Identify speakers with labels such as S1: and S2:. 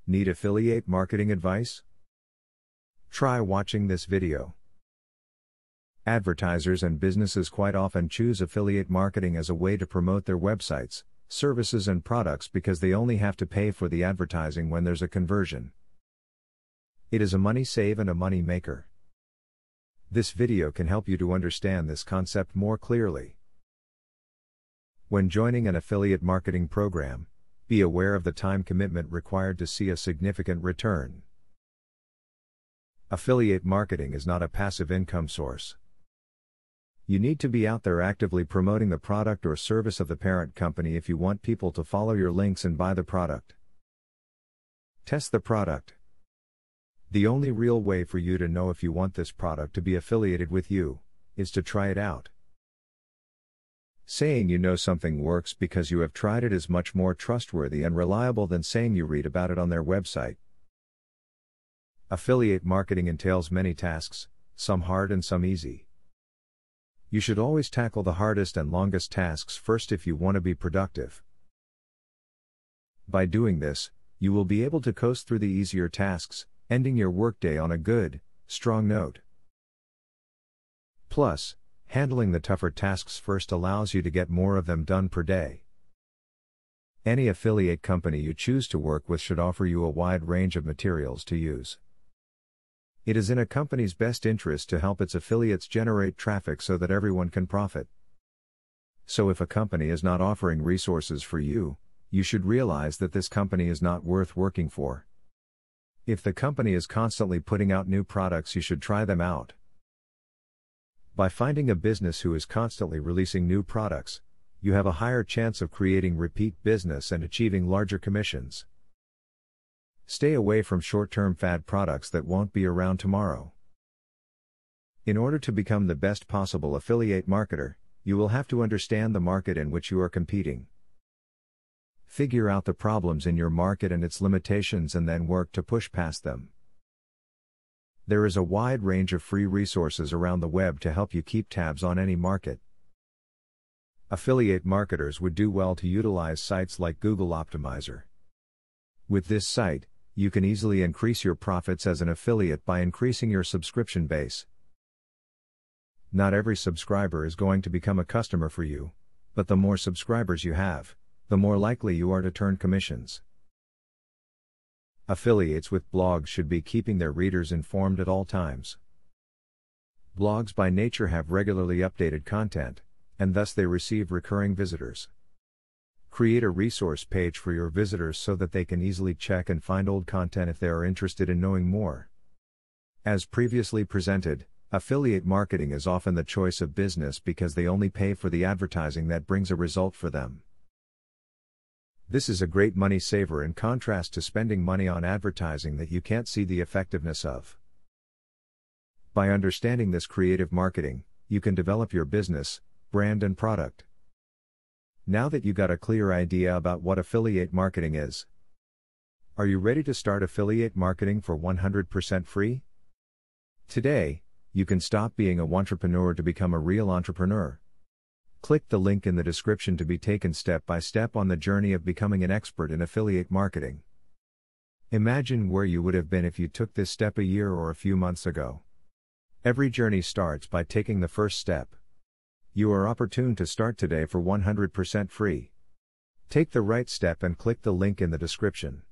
S1: Need affiliate marketing advice? Try watching this video. Advertisers and businesses quite often choose affiliate marketing as a way to promote their websites, services and products because they only have to pay for the advertising when there's a conversion. It is a money save and a money maker. This video can help you to understand this concept more clearly. When joining an affiliate marketing program, be aware of the time commitment required to see a significant return. Affiliate marketing is not a passive income source. You need to be out there actively promoting the product or service of the parent company if you want people to follow your links and buy the product. Test the product. The only real way for you to know if you want this product to be affiliated with you is to try it out. Saying you know something works because you have tried it is much more trustworthy and reliable than saying you read about it on their website. Affiliate marketing entails many tasks, some hard and some easy. You should always tackle the hardest and longest tasks first if you want to be productive. By doing this, you will be able to coast through the easier tasks, ending your workday on a good, strong note. Plus, handling the tougher tasks first allows you to get more of them done per day. Any affiliate company you choose to work with should offer you a wide range of materials to use. It is in a company's best interest to help its affiliates generate traffic so that everyone can profit. So if a company is not offering resources for you, you should realize that this company is not worth working for. If the company is constantly putting out new products, you should try them out. By finding a business who is constantly releasing new products, you have a higher chance of creating repeat business and achieving larger commissions. Stay away from short-term fad products that won't be around tomorrow. In order to become the best possible affiliate marketer, you will have to understand the market in which you are competing. Figure out the problems in your market and its limitations and then work to push past them. There is a wide range of free resources around the web to help you keep tabs on any market. Affiliate marketers would do well to utilize sites like Google Optimizer. With this site, you can easily increase your profits as an affiliate by increasing your subscription base. Not every subscriber is going to become a customer for you, but the more subscribers you have, the more likely you are to turn commissions. Affiliates with blogs should be keeping their readers informed at all times. Blogs by nature have regularly updated content, and thus they receive recurring visitors. Create a resource page for your visitors so that they can easily check and find old content if they are interested in knowing more. As previously presented, affiliate marketing is often the choice of business because they only pay for the advertising that brings a result for them. This is a great money saver in contrast to spending money on advertising that you can't see the effectiveness of. By understanding this creative marketing, you can develop your business, brand and product. Now that you got a clear idea about what affiliate marketing is, are you ready to start affiliate marketing for 100% free? Today, you can stop being a wantrepreneur to become a real entrepreneur. Click the link in the description to be taken step by step on the journey of becoming an expert in affiliate marketing. Imagine where you would have been if you took this step a year or a few months ago. Every journey starts by taking the first step. You are opportune to start today for 100% free. Take the right step and click the link in the description.